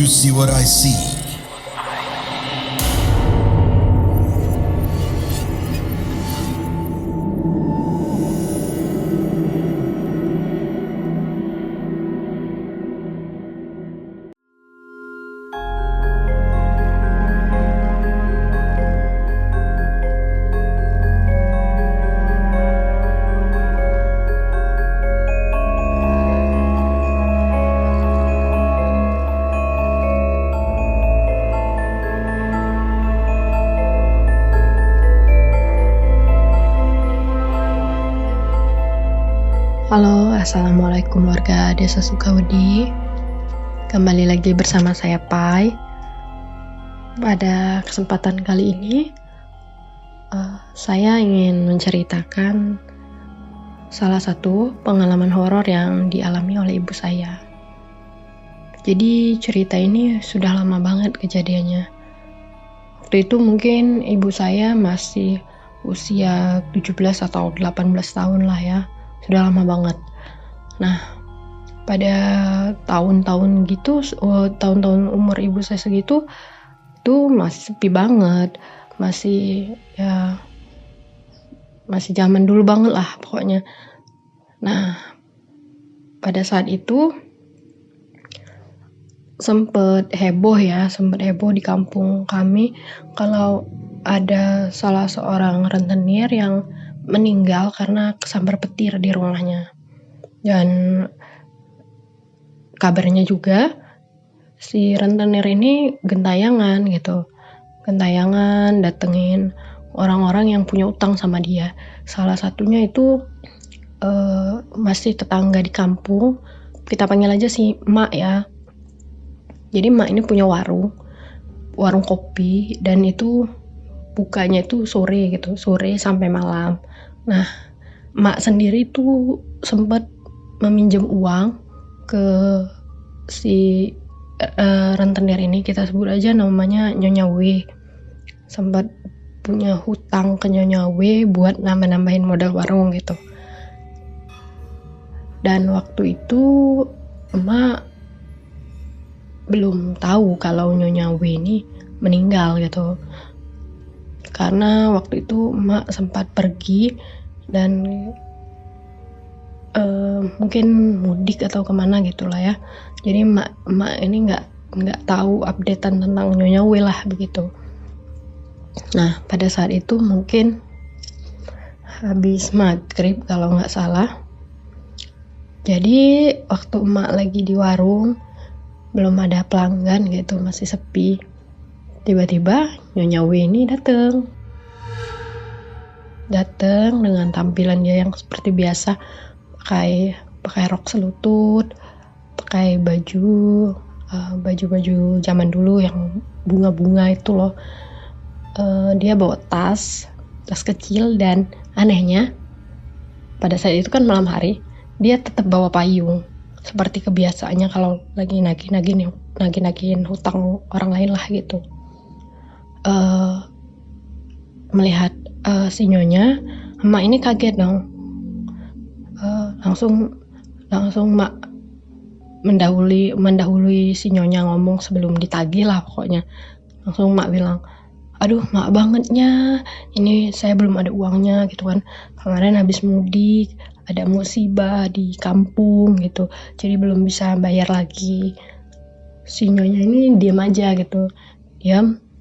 you see what I see? Halo, assalamualaikum warga Desa Sukawedi. Kembali lagi bersama saya Pai. Pada kesempatan kali ini, saya ingin menceritakan salah satu pengalaman horor yang dialami oleh ibu saya. Jadi cerita ini sudah lama banget kejadiannya. Waktu itu mungkin ibu saya masih usia 17 atau 18 tahun lah ya. Sudah lama banget. Nah, pada tahun-tahun gitu, tahun-tahun umur ibu saya segitu, itu masih sepi banget, masih zaman dulu banget lah pokoknya. Nah, pada saat itu sempet heboh di kampung kami kalau ada salah seorang rentenir yang meninggal karena kesambar petir di rumahnya. Dan kabarnya juga si rentenir ini gentayangan datengin orang-orang yang punya utang sama dia. Salah satunya itu masih tetangga di kampung, kita panggil aja si Mak ya. Jadi Mak ini punya warung kopi, dan itu bukanya itu sore sampai malam. Nah, Mak sendiri tuh sempat meminjam uang ke si rentenir ini, kita sebut aja namanya Nyonya W. Sempat punya hutang ke Nyonya W buat nambah-nambahin modal warung gitu. Dan waktu itu Mak belum tahu kalau Nyonya W ini meninggal gitu. Karena waktu itu Mak sempat pergi dan mungkin mudik atau kemana gitulah ya. Jadi Mak ini nggak tahu updatean tentang Nyonya W lah begitu. Nah, pada saat itu mungkin habis maghrib kalau nggak salah. Jadi waktu Mak lagi di warung, belum ada pelanggan gitu, masih sepi. Tiba-tiba Nyonya W ini datang dengan tampilan dia yang seperti biasa, pakai rok selutut, pakai baju zaman dulu yang bunga-bunga itu loh. Dia bawa tas kecil, dan anehnya pada saat itu kan malam hari, dia tetap bawa payung seperti kebiasaannya kalau lagi nagih-nagihin hutang orang lain lah gitu. Melihat si Nyonya, Mak ini kaget dong. Langsung Mak mendahului si Nyonya ngomong sebelum ditagih lah pokoknya. Langsung Mak bilang, aduh Mak bangetnya, ini saya belum ada uangnya gitu kan. Kemarin habis mudik, ada musibah di kampung gitu, jadi belum bisa bayar lagi. Si Nyonya ini diam aja gitu,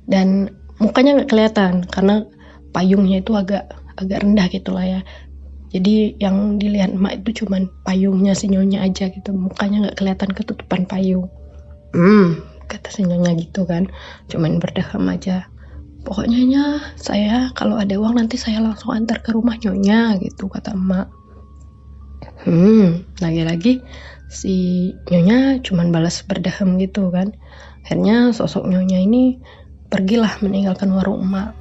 dan mukanya nggak kelihatan karena payungnya itu agak rendah gitu lah ya. Jadi yang dilihat Mak itu cuman payungnya si Nyonya aja gitu, mukanya nggak kelihatan ketutupan payung. Kata si Nyonya gitu kan, cuman berdeham aja. Pokoknya saya kalau ada uang nanti saya langsung antar ke rumah Nyonya gitu, kata Mak. Lagi-lagi si Nyonya cuman balas berdeham gitu kan. Akhirnya sosok Nyonya ini pergilah meninggalkan warung Mak.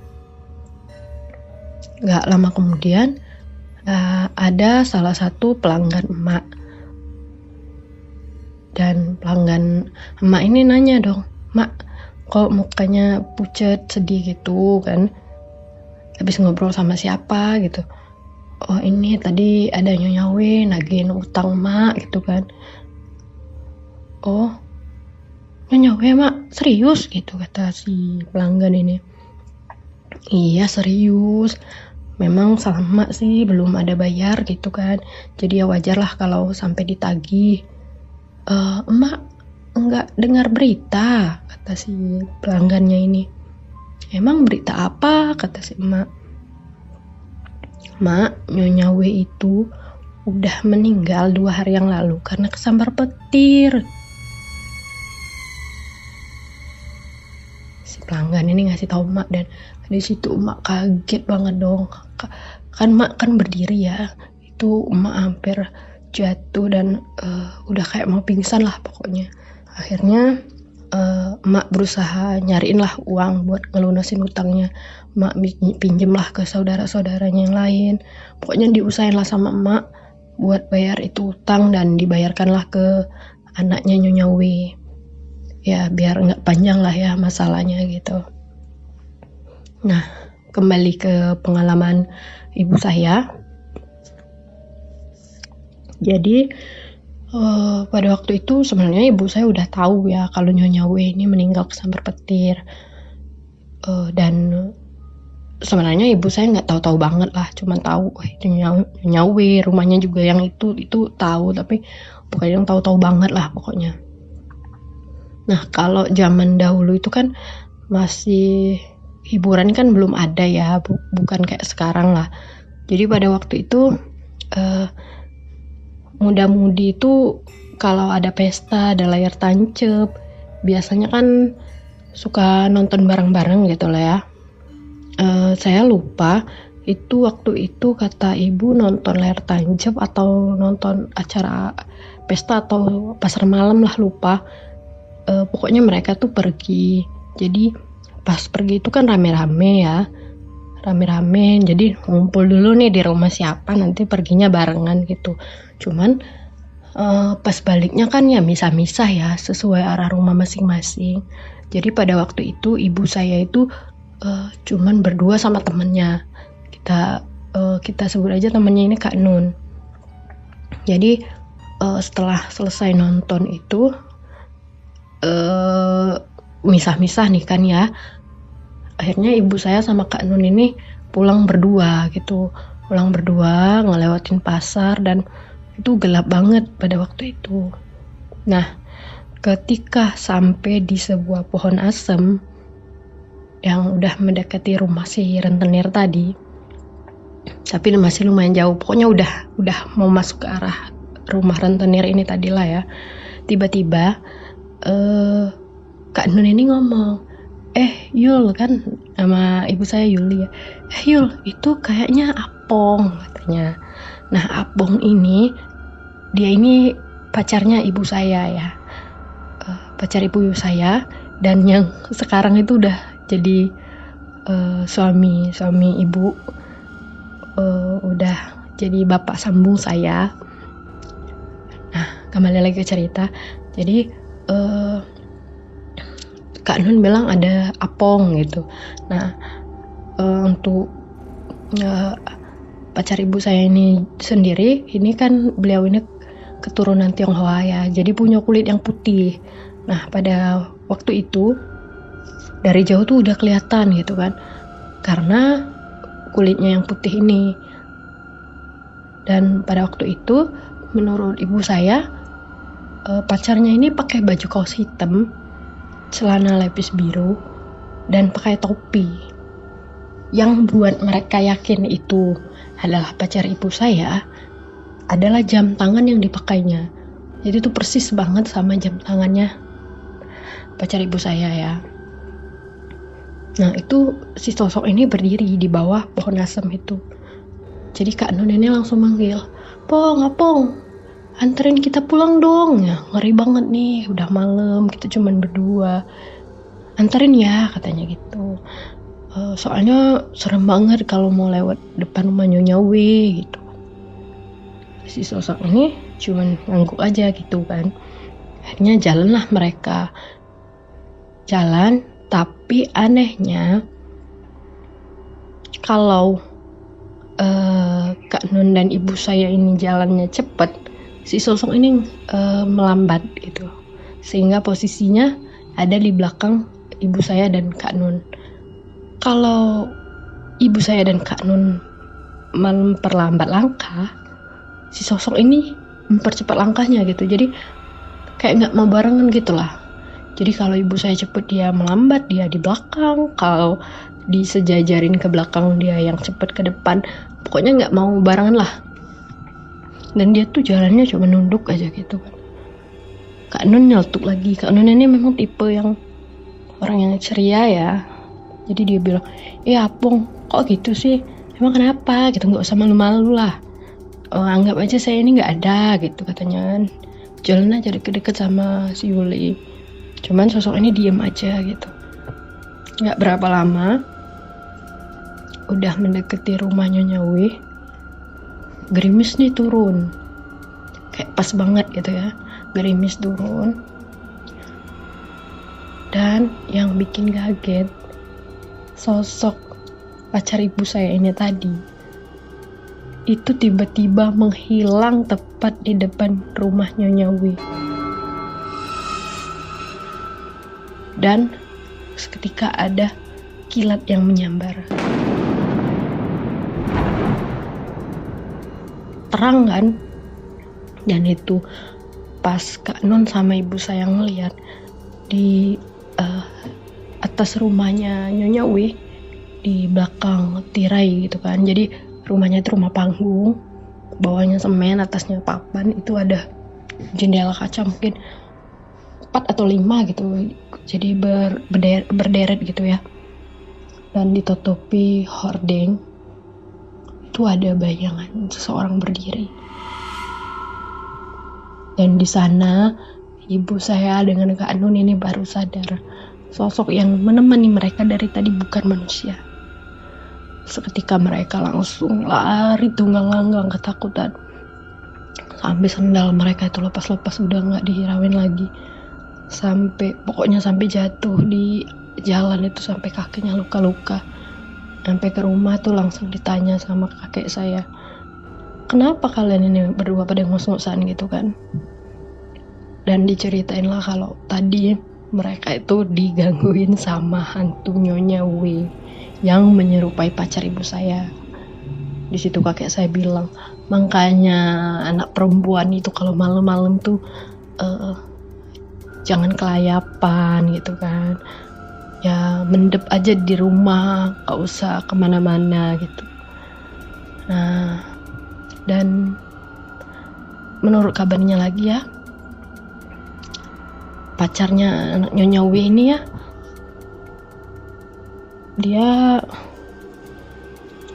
Gak lama kemudian ada salah satu pelanggan Mak, dan pelanggan Mak ini nanya dong, Mak kok mukanya pucet sedih gitu kan, habis ngobrol sama siapa gitu. Oh ini tadi ada Nyonya W nagihin utang Mak gitu kan. Oh Nyonya we mak, serius gitu kata si pelanggan ini. Iya serius, memang salah mak sih belum ada bayar gitu kan, jadi ya wajar lah kalau sampai ditagih. Emak nggak dengar berita, kata si pelanggannya ini. Emang berita apa, kata si emak. Mak, Nyonya W itu udah meninggal 2 hari yang lalu karena kesambar petir. Si pelanggan ini ngasih tahu emak, dan di situ emak kaget banget dong. Kan emak kan berdiri ya, itu emak hampir jatuh dan udah kayak mau pingsan lah pokoknya. Akhirnya emak berusaha nyariin lah uang buat ngelunasin utangnya. Emak pinjem lah ke saudara-saudaranya yang lain. Pokoknya diusahain lah sama emak buat bayar itu utang dan dibayarkan lah ke anaknya Nyonya W. Ya biar nggak panjang lah ya masalahnya gitu. Nah, kembali ke pengalaman ibu saya. Jadi pada waktu itu sebenarnya ibu saya udah tahu ya kalau Nyonya W ini meninggal kesambar petir. Dan sebenarnya ibu saya nggak tahu-tahu banget lah, cuman tahu itu Nyonya W, rumahnya juga yang itu tahu, tapi bukan yang tahu-tahu banget lah pokoknya. Nah, kalau zaman dahulu itu kan masih hiburan kan belum ada ya, bukan kayak sekarang lah. Jadi pada waktu itu muda-mudi itu kalau ada pesta, ada layar tancap, biasanya kan suka nonton bareng-bareng gitu lah ya. Saya lupa itu waktu itu kata ibu nonton layar tancap atau nonton acara pesta atau pasar malam lah, lupa. Pokoknya mereka tuh pergi. Jadi pas pergi itu kan rame-rame ya, jadi ngumpul dulu nih di rumah siapa, nanti perginya barengan gitu. Cuman pas baliknya kan ya misah-misah ya, sesuai arah rumah masing-masing. Jadi pada waktu itu ibu saya itu cuman berdua sama temennya. Kita sebut aja temennya ini Kak Nun. Jadi setelah selesai nonton itu misah-misah nih kan ya. Akhirnya ibu saya sama Kak Nun ini pulang berdua gitu. Pulang berdua ngelewatin pasar dan itu gelap banget pada waktu itu. Nah, ketika sampai di sebuah pohon asem yang udah mendekati rumah si rentenir tadi, tapi masih lumayan jauh, pokoknya udah mau masuk ke arah rumah rentenir ini tadi lah ya. Tiba-tiba Kak Nun ini ngomong, Yul, kan sama ibu saya Yuli ya, Yul, itu kayaknya Apong, katanya. Nah, Apong ini dia ini pacarnya ibu saya ya, pacar ibu saya, dan yang sekarang itu udah jadi suami ibu, udah jadi bapak sambung saya. Nah, kembali lagi ke cerita. Jadi Kak Nun bilang ada Apong gitu. Nah, untuk pacar ibu saya ini sendiri, ini kan beliau ini keturunan Tionghoa ya, jadi punya kulit yang putih. Nah, pada waktu itu dari jauh tuh udah kelihatan gitu kan, karena kulitnya yang putih ini. Dan pada waktu itu menurut ibu saya pacarnya ini pakai baju kaos hitam, celana lepis biru, dan pakai topi. Yang buat mereka yakin itu adalah pacar ibu saya adalah jam tangan yang dipakainya. Jadi itu persis banget sama jam tangannya pacar ibu saya ya. Nah, itu si sosok ini berdiri di bawah pohon asem itu. Jadi Kak Nun ini langsung manggil, Apong, anterin kita pulang dong ya, ngeri banget nih, udah malam, kita cuman berdua, anterin ya, katanya gitu. Soalnya serem banget kalau mau lewat depan rumah Nyonya W gitu. Si sosok ini cuman ngangguk aja gitu kan. Akhirnya jalanlah mereka. Jalan, tapi anehnya kalau Kak Nun dan ibu saya ini jalannya cepet, si sosok ini melambat gitu, sehingga posisinya ada di belakang ibu saya dan Kak Nun. Kalau ibu saya dan Kak Nun memperlambat langkah, si sosok ini mempercepat langkahnya gitu. Jadi kayak nggak mau barengan gitu lah. Jadi kalau ibu saya cepet, dia melambat, dia di belakang. Kalau disejajarin ke belakang, dia yang cepet ke depan. Pokoknya nggak mau barengan lah. Dan dia tuh jalannya cuma nunduk aja gitu kan. Kak Nun nyeletuk lagi. Kak Nun ini memang tipe yang orang yang ceria ya. Jadi dia bilang, Apung, kok gitu sih? Emang kenapa? Gitu, nggak usah malu-malu lah. Anggap aja saya ini nggak ada gitu katanya. Jalan aja deket-deket sama si Yuli. Cuman sosok ini diem aja gitu. Nggak berapa lama, udah mendekati rumah Nyonya W, gerimis nih turun. Kayak pas banget gitu ya, gerimis turun. Dan yang bikin kaget, sosok pacar ibu saya ini tadi itu tiba-tiba menghilang tepat di depan rumah Nyonya W. Dan seketika ada kilat yang menyambar. Terang kan? Dan itu pas Kak Nun sama ibu saya ngeliat di atas rumahnya Nyonya W, di belakang tirai gitu kan. Jadi rumahnya itu rumah panggung, bawahnya semen, atasnya papan. Itu ada jendela kaca mungkin 4 atau 5 gitu. Jadi berderet gitu ya. Dan ditutupi hordeng. Itu ada bayangan seseorang berdiri. Dan di sana ibu saya dengan Kak Nun ini baru sadar sosok yang menemani mereka dari tadi bukan manusia. Seketika mereka langsung lari tunggang-langgang ketakutan. Sampai sendal mereka itu lepas-lepas, udah gak dihirauin lagi. Pokoknya sampai jatuh di jalan itu, sampai kakinya luka-luka. Sampai ke rumah tuh langsung ditanya sama kakek saya, kenapa kalian ini berdua pada ngos-ngosan gitu kan. Dan diceritain lah kalau tadi mereka itu digangguin sama hantu Nyonya W yang menyerupai pacar ibu saya. Di situ kakek saya bilang, makanya anak perempuan itu kalau malam-malam tuh jangan kelayapan gitu kan. Ya mendep aja di rumah, gak usah kemana-mana gitu. Nah, dan menurut kabarnya lagi ya, pacarnya anak Nyonya W ini ya, dia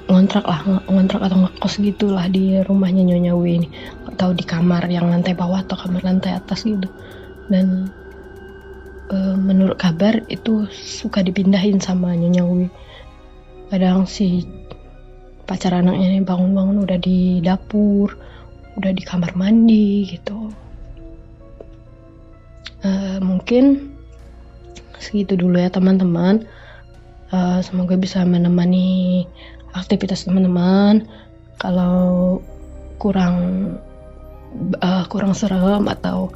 ngontrak atau ngekos gitulah di rumahnya Nyonya W ini, atau di kamar yang lantai bawah atau kamar lantai atas gitu. Dan menurut kabar itu suka dipindahin sama Nyonya W. Kadang si pacar anaknya ini bangun-bangun udah di dapur, udah di kamar mandi gitu. Mungkin segitu dulu ya teman-teman. Semoga bisa menemani aktivitas teman-teman. Kalau kurang serem atau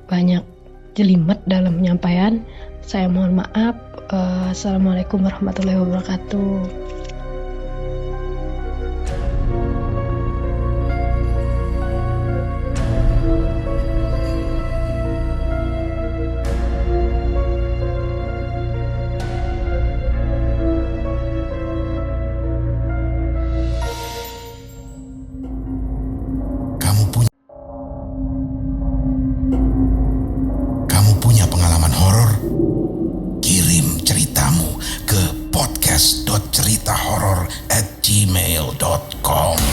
banyak jelimet dalam penyampaian, saya mohon maaf. Assalamualaikum warahmatullahi wabarakatuh. Kamu punya pengalaman horor? Kirim ceritamu ke podcast.ceritahoror@gmail.com.